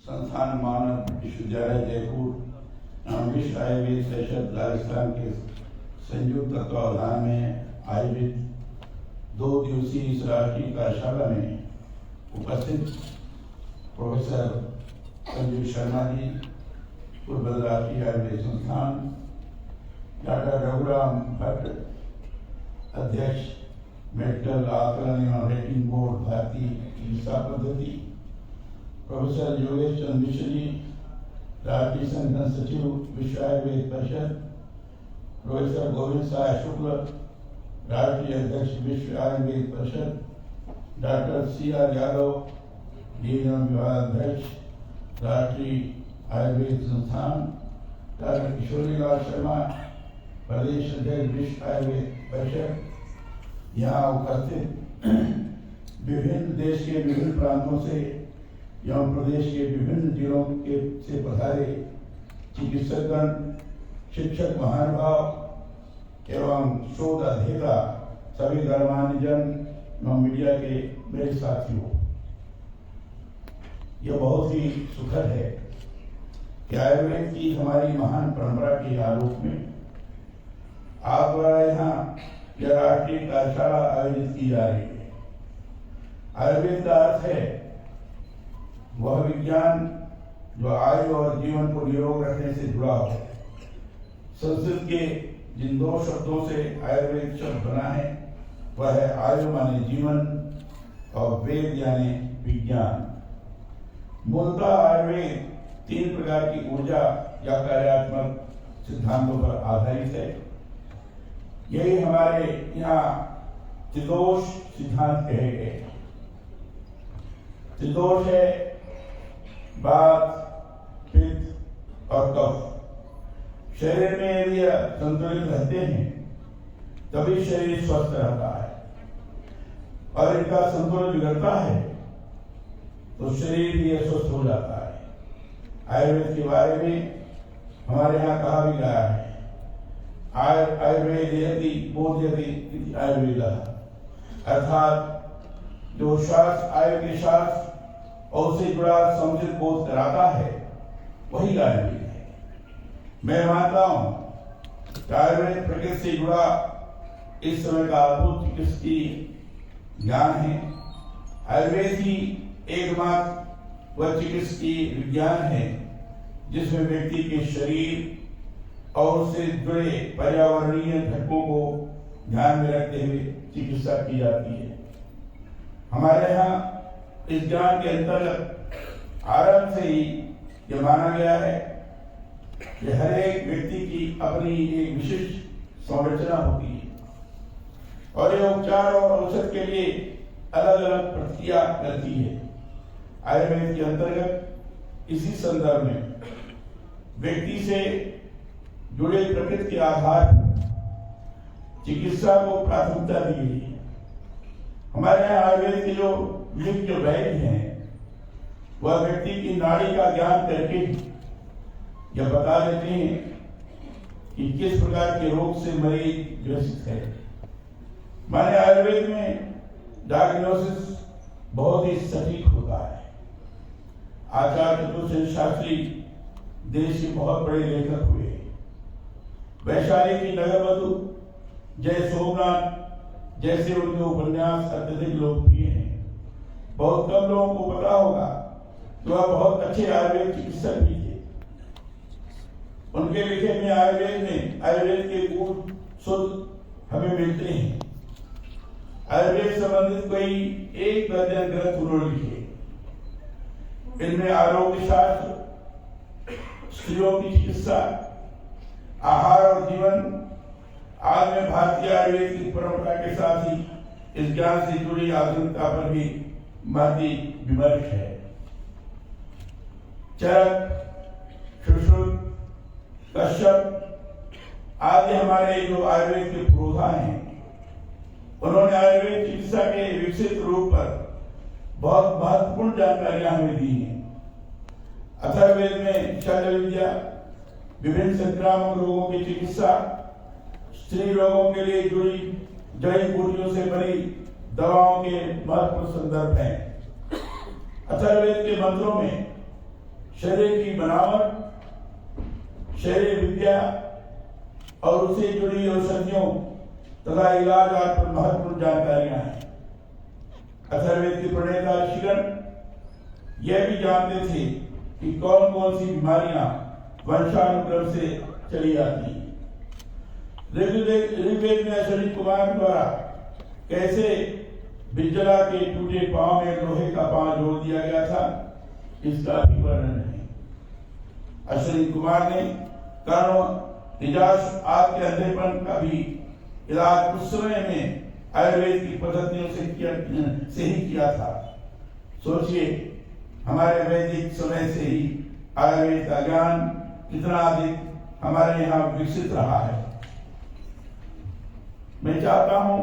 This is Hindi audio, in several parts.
संस्थान मानव विश्वविद्यालय जयपुर एवं विश्व आयुर्वेद परिषद राजस्थान के संयुक्त तत्वावधान में आयोजित 2 दिवसीय इस राष्ट्रीय कार्यशाला में उपस्थित प्रोफेसर संजीव शर्मा जी, पूर्व राष्ट्रीय आयुर्वेद संस्थान, डॉक्टर रघुराम भट्ट, अध्यक्ष मेडिकल आकलन एवं रेटिंग बोर्ड भारतीय चिकित्सा पद्धति, प्रोफेसर योगेश चंद्र मिश्र जी, राष्ट्रीय संगठन सचिव विश्व आयुर्वेद परिषद, प्रोफेसर गोविंद साय शुक्ल, राष्ट्रीय अध्यक्ष विश्व आयुर्वेद परिषद, डॉक्टर CR यादव, डीएम विभागाध्यक्ष राष्ट्रीय आयुर्वेद संस्थान, डॉक्टर किशोरीलाल शर्मा, प्रदेश अध्यक्ष विश्व आयुर्वेद परिषद, यहाँ उपस्थित विभिन्न देश के विभिन्न प्रांतों से एवं प्रदेश के विभिन्न जिलों के से पधारे चिकित्सकगण, शिक्षक महानुभाव एवं शोध अध्येता, सभी गणमान्य जन एवं मीडिया के मेरे साथियों, यह बहुत ही सुखद है कि आयुर्वेद की हमारी महान परंपरा के आलोक में आप द्वारा यहाँ यह राष्ट्रीय कार्यशाला आयोजित की जा रही है। आयुर्वेद का अर्थ है वह विज्ञान जो आयु और जीवन को निरोग रखने से जुड़ा हो। संस्कृत के जिन 2 शब्दों से आयुर्वेद शब्द बना है वह है आयु माने जीवन और वेद यानी विज्ञान। मूलतः आयुर्वेद 3 प्रकार की ऊर्जा या कार्यात्मक सिद्धांतों पर आधारित है। यही हमारे यहाँ त्रिदोष सिद्धांत कहे गए। त्रिदोष है वात, पित्त और कफ। शरीर में यदि संतुलित रहते हैं तभी शरीर स्वस्थ रहता है, और इनका संतुलन बिगड़ता है तो शरीर भी अस्वस्थ हो जाता है। आयुर्वेद के बारे में हमारे यहाँ कहा भी गया है, आयुर्वेद यदि बोध्यति आयुर्वेद, अर्थात जो शास्त्र आयु के शास्त्र और उससे जुड़ा समुचित बोध कराता है वही आयुर्वेद है। मैं मानता हूं कि आयुर्वेद प्रकृति से जुड़ा इस समय का अद्भुत चिकित्सकीय ज्ञान है। आयुर्वेद ही एकमात्र वह चिकित्सकीय विज्ञान है जिसमें व्यक्ति के शरीर और उससे जुड़े पर्यावरणीय घटकों को ध्यान में रखते हुए चिकित्सा की जाती है। हमारे यहाँ इस ज्ञान के अंतर्गत आरंभ से ही यह माना गया है कि हर एक व्यक्ति की अपनी एक विशिष्ट संरचना होती है और यह उपचार और औषध के लिए अलग अलग प्रक्रिया करती है। आयुर्वेद के अंतर्गत इसी संदर्भ में व्यक्ति से जुड़े प्रकृति के आधार पर चिकित्सा को प्राथमिकता दी गई है। हमारे यहाँ आयुर्वेद के जो लिप्त वैद्य हैं वह व्यक्ति की नाड़ी का ज्ञान करके यह बता देते हैं कि किस प्रकार के रोग से मरीज ग्रसित है। माने आयुर्वेद में डायग्नोसिस बहुत ही सटीक होता है। आचार्य चतुर्सेन शास्त्री देश के बहुत बड़े लेखक हुए। वैशाली की नगरवधु जय सोमनाथ जैसे उनके उपन्यास अत्यधिक लोकप्रिय हैं। बहुत कम लोगों को पता होगा कि वह बहुत अच्छे आयुर्वेद चिकित्सक भी थे। उनके लिखे में आयुर्वेद के गुण शुद्ध हमें मिलते हैं। आयुर्वेद संबंधित कोई 1 दर्जन ग्रंथ उन्होंने लिखे। इनमें आरोग्य शास्त्र, स्त्रियों की चिकित्सा, आहार और जीवन आज में भारतीय आयुर्वेद की परंपरा के साथ ही इस ज्ञान से जुड़ी आधुनिकता पर भी महती विमर्श है। चरक, सुश्रुत, कश्यप आदि हमारे जो आयुर्वेद के पुरोधा हैं उन्होंने आयुर्वेद चिकित्सा के विकसित रूप पर बहुत महत्वपूर्ण जानकारियां हमें दी हैं। अथर्ववेद में शल्य विद्या, विभिन्न संक्रामक रोगों की चिकित्सा, स्त्री रोगों के लिए जुड़ी जड़ी बूटियों से बनी दवाओं के महत्वपूर्ण संदर्भ हैं। अथर्ववेद के मंत्रों में शरीर की बनावट, शरीर विद्या और उससे जुड़ी औषधियों तथा इलाज पर महत्वपूर्ण जानकारियां हैं। अथर्ववेद के प्रणेता ऋषिगण यह भी जानते थे कि कौन कौन सी बीमारियां वंशानुक्रम से चली आती हैं। ऋग्वेद में अश्विनी कुमार द्वारा कैसे बिजला के टूटे पांव में लोहे का पांव जोड़ दिया गया था, इसका भी वर्णन है। अश्विनी कुमार ने कर्ण, निजाश आदि के अंधेपन का भी इलाज उस समय में आयुर्वेद की पद्धतियों से ही किया था। सोचिए, हमारे वैदिक समय से ही आयुर्वेद का ज्ञान कितना अधिक हमारे यहाँ विकसित रहा है। मैं चाहता हूं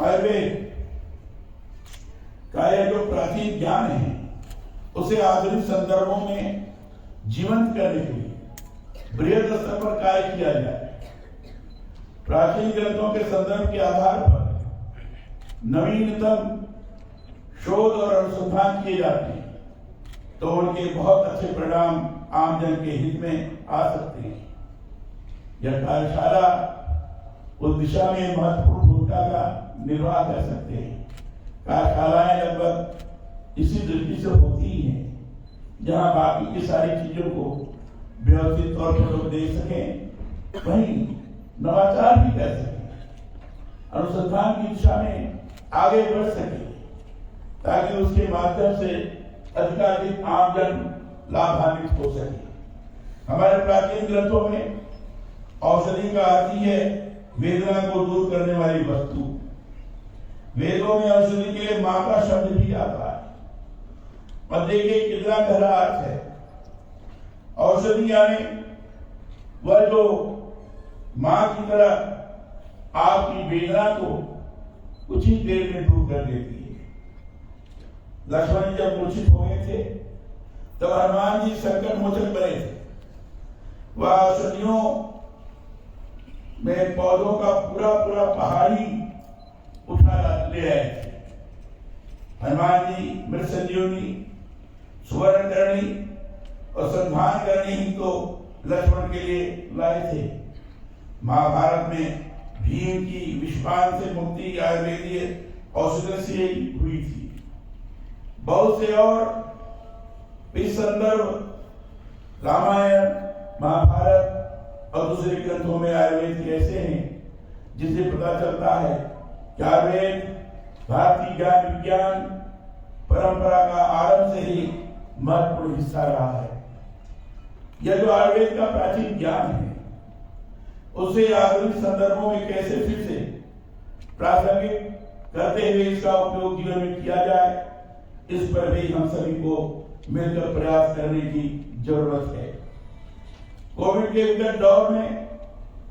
आयुर्वेद का यह जो प्राचीन ज्ञान है उसे आधुनिक संदर्भों में जीवंत करने के लिए बृहद स्तर पर कार्य किया जाए। प्राचीन ग्रंथों के संदर्भ के आधार पर नवीनतम शोध और अनुसंधान किए जाते हैं तो उनके बहुत अच्छे परिणाम आम जन के हित में आ सकते हैं। यह कार्यशाला उस दिशा में महत्वपूर्ण भूमिका का निर्वाह कर सकते हैं। कार्यशालाएं लगभग इसी दृष्टि से होती ही हैं, जहां बाकी की सारी चीजों को व्यवस्थित तौर पर लोग देख सकें, वहीं नवाचार भी कर सकें, अनुसंधान की दिशा में आगे बढ़ सके, ताकि उसके माध्यम से अधिकाधिक आमजन लाभान्वित हो सके। हमारे प्राचीन ग्रंथों में औषधि का अर्थ ही है वेदना को दूर करने वाली वस्तु। वेदों में औषधि के लिए मां का शब्द भी आता है और देखिए कितना गहरा अर्थ है। औषधि यानी वह जो मां की तरह आपकी वेदना को कुछ ही देर में दूर कर देती है। लक्ष्मण जी जब मूर्छित हो गए थे तब हनुमान जी संकट मोचन बने थे। वह औषधियों में पौधों का पूरा पूरा पहाड़ी उठा ले आए थे। हनुमान जी मृत संजीवनी, सुवर्ण करणी और संधान करनी ही तो लक्ष्मण के लिए लाए थे। महाभारत में भीम की विषपान से मुक्ति आयुर्वेदीय औषधि से ही हुई थी। बहुत से और इस संदर्भ रामायण, महाभारत और दूसरे ग्रंथों में आयुर्वेद ऐसे हैं जिससे पता चलता है कि आयुर्वेद भारतीय ज्ञान विज्ञान परंपरा का आरंभ से ही महत्वपूर्ण हिस्सा रहा है। यह जो आयुर्वेद का प्राचीन ज्ञान है उसे आधुनिक संदर्भों में कैसे फिर से प्रासंगिक करते हुए इसका उपयोग जीवन में किया जाए, इस पर भी हम सभी को मिलकर प्रयास करने की जरूरत है। कोविड के विकट दौर में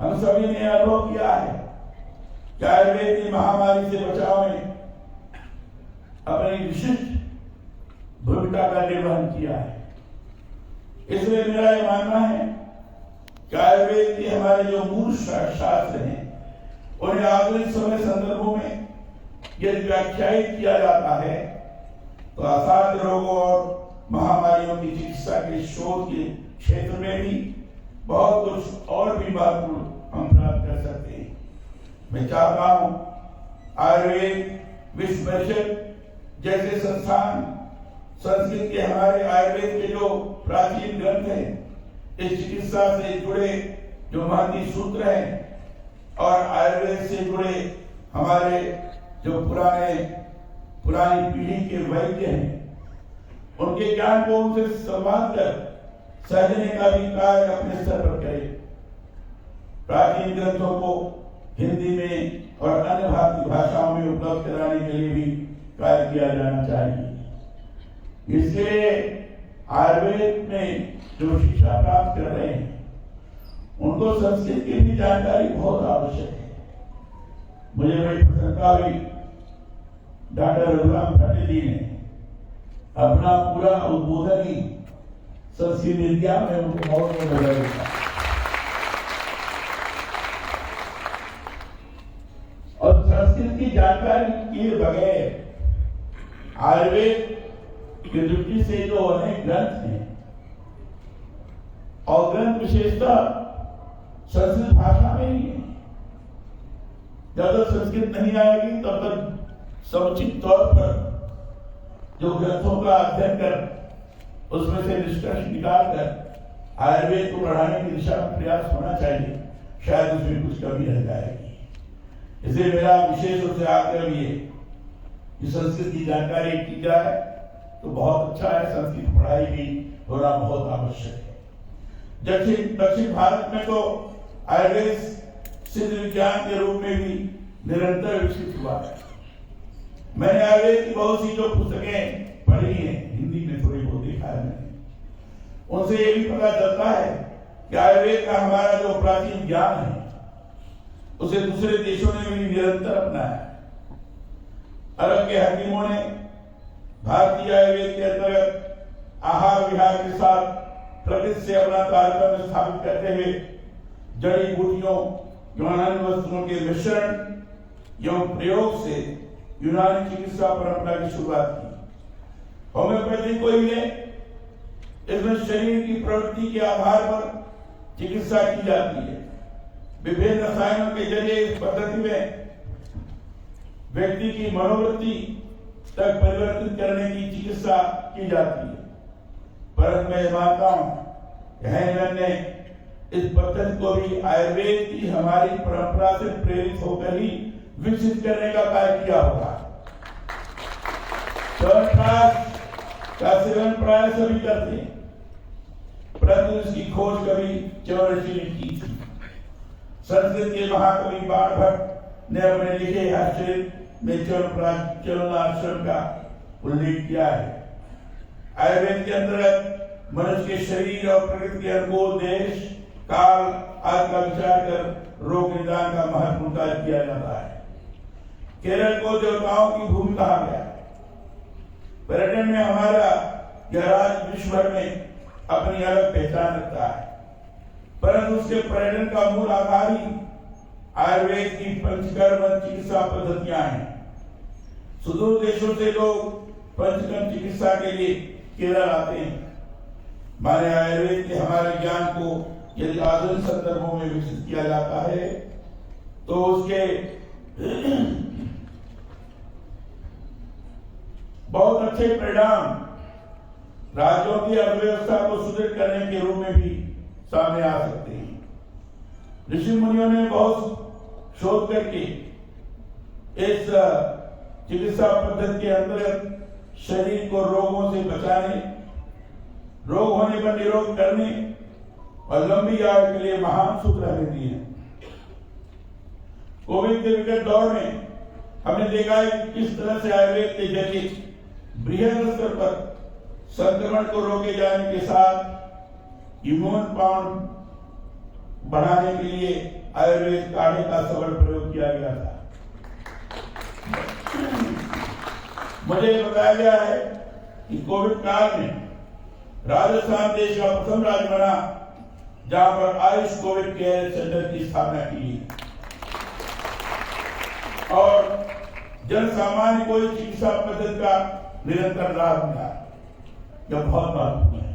हम सभी ने अनुभव किया है कि आयुर्वेद ने महामारी से बचाव में अपनी विशिष्ट भूमिका का निर्वहन किया है। इसलिए मेरा यह मानना है कि आयुर्वेद के हमारे जो मूल शास्त्र हैं उन्हें आधुनिक समय संदर्भों में यदि व्याख्यायित किया जाता है तो असाध्य रोगों और महामारियों की चिकित्सा के शोध के क्षेत्र में भी बहुत कुछ और भी महत्वपूर्ण हम प्राप्त कर सकते हैं। मैं चाहता हूं आयुर्वेद विश्व परिषद जैसे संस्थान संस्कृत के हमारे आयुर्वेद के जो प्राचीन ग्रंथ हैं, इस चिकित्सा से जुड़े जो महती सूत्र हैं और आयुर्वेद से जुड़े हमारे जो पुरानी पीढ़ी के वैद्य हैं, उनके ज्ञान को उनसे संवाद कर सहजने का भी कार्य अपने स्तर पर करें। प्राचीन ग्रंथों को हिंदी में और अन्य भारतीय भाषाओं में उपलब्ध कराने के लिए भी कार्य किया जाना चाहिए। इसके लिए आयुर्वेद में जो शिक्षा प्राप्त कर रहे हैं उनको संस्कृत की भी जानकारी बहुत आवश्यक है। मुझे बड़ी प्रसन्नता हुई डॉक्टर रघुराम भट्ट जी ने अपना पूरा उद्बोधन ही संस्कृत विद्या में उनको बहुत बदला दिया और संस्कृत की जानकारी के बगैर आयुर्वेद की दृष्टि से जो अनेक ग्रंथ हैं और ग्रंथ विशेषता संस्कृत भाषा में ही है। जब तक संस्कृत नहीं आएगी तब तक समुचित तौर पर जो ग्रंथों का अध्ययन कर उसमें से निष्कर्ष निकाल कर आयुर्वेद को बढ़ाने की दिशा में प्रयास होना चाहिए, शायद उसमें कुछ कमी रह जाएगी। इसलिए मेरा विशेष रूप से आग्रह भी है कि संस्कृत की जानकारी की जाए तो बहुत अच्छा है। संस्कृत पढ़ाई भी होना बहुत आवश्यक है। दक्षिण भारत में तो आयुर्वेद सिद्ध विज्ञान के रूप में भी निरंतर विकसित हुआ है। मैंने आयुर्वेद की बहुत सी जो पुस्तकें पढ़ी हैं, हिंदी में थोड़ी बहुत देखा है मैंने, उनसे ये भी पता चलता है कि आयुर्वेद का हमारा जो प्राचीन ज्ञान है उसे दूसरे देशों ने भी निरंतर अपनाया। अरब के हकीमों ने भारतीय आयुर्वेद के अंतर्गत आहार विहार के साथ प्रकृति से अपना तारतम्य स्थापित करते हुए जड़ी बूटियों यूनानी वस्तुओं के मिश्रण एवं प्रयोग से यूनानी चिकित्सा परंपरा की शुरुआत की। होम्योपैथी को ही ले, इसमें शरीर की प्रवृत्ति के आधार पर चिकित्सा की जाती है। विभिन्न रसायनों के जरिए इस पद्धति में व्यक्ति की मनोवृत्ति तक परिवर्तित करने की चिकित्सा की जाती है। परंतु मैं मानता हूं ने इस पद्धति को भी आयुर्वेद की हमारी परंपरा से प्रेरित होकर ही विकसित करने का कार्य किया होगा। च्यवनप्राश का सेवन प्राय सभी करते हैं, परंतु इसकी खोज कभी च्यवन ऋषि ने की थी। संस्कृत के महाकवि बाण भट्ट ने अपने लिखे हस्तलेख में च्यवनाश्रम का उल्लेख किया है। आयुर्वेद के अंतर्गत मनुष्य के शरीर और प्रकृति के अनुकूल देश काल आदि का विचार कर रोग निदान का महत्वपूर्ण कार्य किया जाता है। केरल को देवताओं की भूमि कहा गया है। पर्यटन में हमारा यह राज्य विश्व भर में अपनी अलग पहचान रखता है, परंतु उसके पर्यटन का मूल आधार ही आयुर्वेद की पंचकर्म चिकित्सा पद्धतियां हैं। सुदूर देशों से लोग पंचकर्म चिकित्सा के लिए केरल आते हैं। माने आयुर्वेद के हमारे ज्ञान को यदि आधुनिक संदर्भों में विकसित किया जाता है तो उसके बहुत अच्छे परिणाम राज्यों की अर्थव्यवस्था को सुदृढ़ करने के रूप में भी सामने आ सकते हैं। ऋषि मुनियों ने बहुत शोध करके इस चिकित्सा पद्धति के अंतर्गत शरीर को रोगों से बचाने, रोग होने पर निरोग करने और लंबी आयु के लिए महान सूत्र हमें दिए हैं। कोविड के विकट दौर में हमने देखा है कि किस तरह से आयुर्वेद के जरिए बृहद स्तर पर संक्रमण को रोके जाने के साथ इम्यून पावर बढ़ाने के लिए आयुर्वेद काढ़े का सबल प्रयोग किया गया था। मुझे बताया गया है कि कोविड काल में राजस्थान देश का प्रथम राज्य बना जहां पर आयुष कोविड केयर सेंटर की स्थापना की और जन सामान्य को चिकित्सा पद्धति का निरंतर लाभ मिला। यह बहुत महत्वपूर्ण है।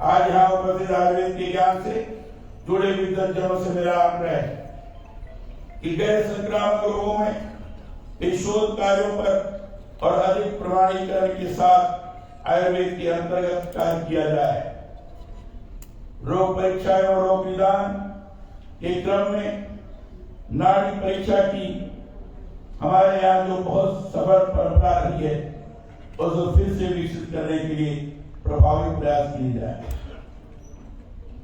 आज यहाँ उपस्थित आयुर्वेद के ज्ञान से जुड़े विद्वजनों से मेरा आग्रह है कि गैर संक्रामक रोगों में इन शोध कार्यों पर और अधिक प्रमाणीकरण के साथ आयुर्वेद के अंतर्गत कार्य किया जाए। रोग परीक्षा एवं रोग निदान के क्रम में नाड़ी परीक्षा की हमारे यहाँ जो बहुत सफल परंपरा रही है उसको फिर से विकसित करने के लिए प्रभावी प्रयास किए जाए।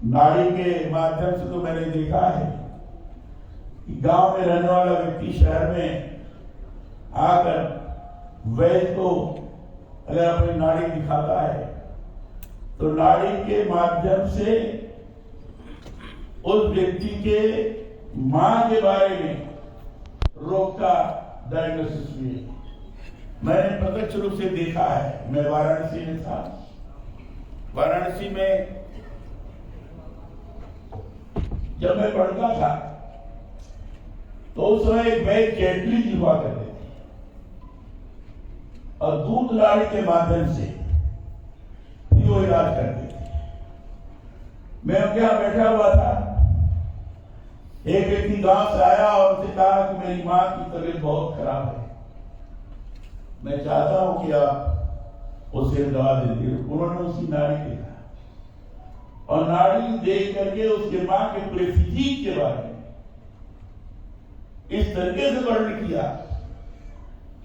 नाड़ी के माध्यम से तो मैंने देखा है कि गांव में रहने वाला व्यक्ति शहर में आकर वैद्य को अगर अपनी नाड़ी दिखाता है तो नाड़ी के माध्यम से उस व्यक्ति के मां के बारे में रोग का डायग्नोसिस हुई। मैंने प्रत्यक्ष रूप से देखा है। मैं वाराणसी में था। वाराणसी में जब मैं पढ़ता था तो उस समय एक वैद्य जेटली जी हुआ करते थे। और दूध नाड़ी के माध्यम से भी वो इलाज करते थे। मैं उनके यहाँ बैठा हुआ था, एक व्यक्ति गांव से आया और उसने कहा कि मेरी माँ की तबीयत बहुत खराब है, मैं चाहता हूं कि आप उसे दवा दे दीजिए। उन्होंने उसकी नाड़ी देखा और नाड़ी देख करके उसके माँ के पूरे फिजीक के बारे में इस तरीके से वर्णन किया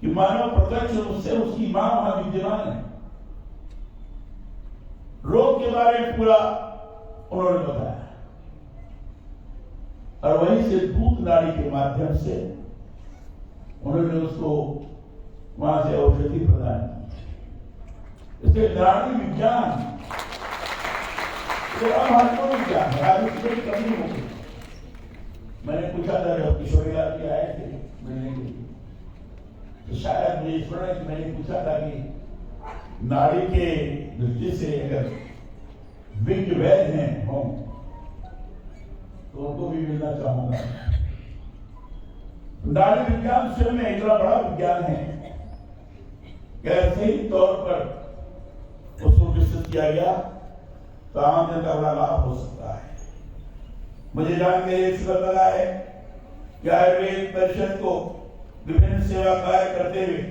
कि मानव प्रत्यक्ष रूप से उसकी मां वहां विद्यमान है। रोग के बारे में पूरा उन्होंने बताया और वहीं से दूध नाड़ी के माध्यम से उन्होंने उसको वहां से औषधि प्रदान की। इसलिए नाड़ी विज्ञान महत्वपूर्ण विज्ञान है, आज उसकी कमी हो गई। मैंने पूछा था जब किशोरीलाल जी आए थे मिलने के लिए, तो शायद मुझे स्मरण है कि मैंने पूछा था कि नाड़ी के दृष्टि से अगर विज्ञ वैद्य हैं हों तो उनको भी मिलना चाहूंगा। नाड़ी विज्ञान स्वयं में इतना बड़ा विज्ञान है कि सही तौर पर उसको विस्तृत किया गया तो आम जनता का लाभ हो सकता है। मुझे जान के एक सुखद लगा है कि आयुर्वेद परिषद को विभिन्न सेवा कार्य करते हुए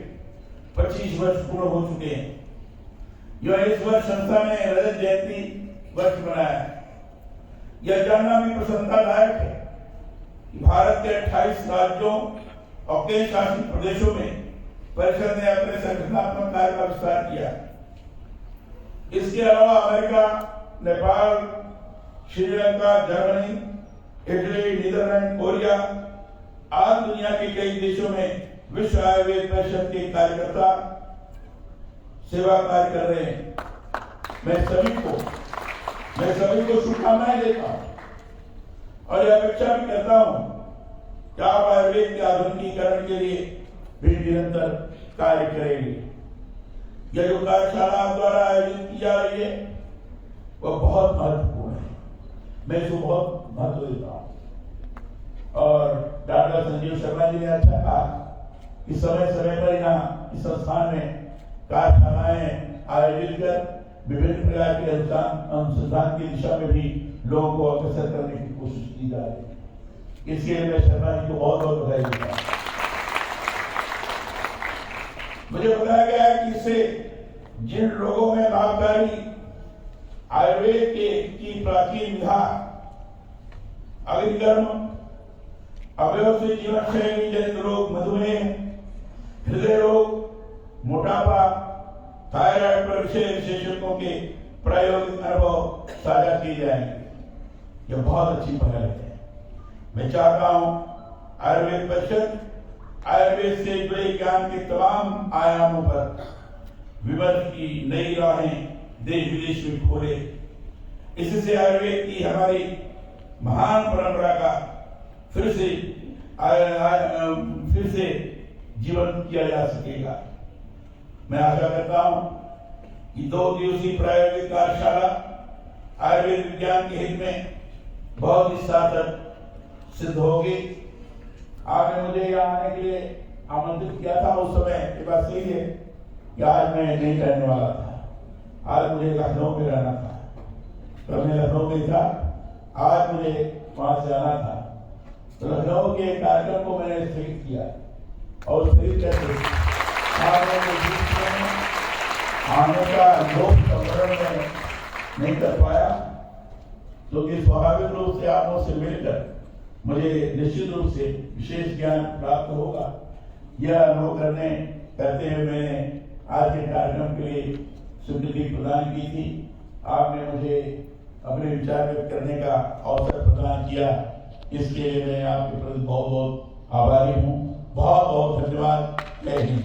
25 वर्ष पूर्ण हो चुके हैं। जो इस वर्ष संस्था ने रजत जयंती वर्ष मनाया, यह जानना भी प्रसन्नतादायक है कि भारत के 28 राज्यों और केंद्र शासित प्रदेशों में परिषद ने अपने संगठनात्मक कार्य का विस्तार किया। इसके अलावा America, Nepal, Sri Lanka, Germany, Italy, Netherlands, Korea आदि दुनिया के कई देशों में विश्व आयुर्वेद परिषद के कार्यकर्ता सेवा कार्य कर रहे हैं। मैं सभी को शुभकामनाएं देता हूं और यह अपेक्षा भी करता हूं कि आप आयुर्वेद के आधुनिकीकरण के लिए भी निरंतर कार्य करेंगे। यह जो कार्यशाला द्वारा आयोजित की जा रही है वह बहुत महत्वपूर्ण है, मैं इसको बहुत महत्व देता हूं। और डॉक्टर संजीव शर्मा जी ने अच्छा कहा कि समय समय पर यहाँ इस संस्थान में कार्यशालाएं आयोजित कर विभिन्न प्रकार के अनुसंधान की दिशा में भी लोगों को अग्रसर करने की कोशिश की जा रही है। इसके लिए मैं शर्मा जी को बहुत बहुत बधाई देता हूं। मुझे बताया गया है कि इससे जिन लोगों में लाभकारी आयुर्वेद की प्राचीन विधा अग्निकर्म, अव्यवस्थित जीवन शैली जनित रोग, मधुमेह, हृदय रोग, मोटापा, थायराइड पर विशेषज्ञों के प्रायोगिक अनुभव साझा किए जाएंगे। यह बहुत अच्छी पहल है। मैं चाहता हूं आयुर्वेद परिषद आयुर्वेद से जुड़े ज्ञान के तमाम आयामों पर विमर्श की नई राहें देश विदेश में खोले। इससे आयुर्वेद की हमारी महान परंपरा का फिर से जीवन किया जा सकेगा। मैं आशा करता हूं कि 2 दिवसीय प्रायोगिक कार्यशाला आयुर्वेद विज्ञान के हित में बहुत ही सार्थक सिद्ध होगी। आपने मुझे यहाँ आने के लिए आमंत्रित किया था, उस समय की बात सही है कि आज मैं नहीं रहने वाला था। आज मुझे लखनऊ में रहना था, तो मैं लखनऊ में था। आज मुझे वहां से आना था, तो लखनऊ के कार्यक्रम को मैंने स्थगित किया और स्थगित करके आने का लोक संवरण में नहीं कर पाया, क्योंकि स्वाभाविक रूप से आप लोगों से मिलकर मुझे निश्चित रूप से विशेष ज्ञान प्राप्त होगा। यह अनुभव करते हुए मैंने आज के कार्यक्रम के लिए स्वीकृति प्रदान की थी। आपने मुझे अपने विचार व्यक्त करने का अवसर प्रदान किया, इसके लिए मैं आपके प्रति बहुत बहुत आभारी हूँ। बहुत बहुत धन्यवाद। जय हिंद।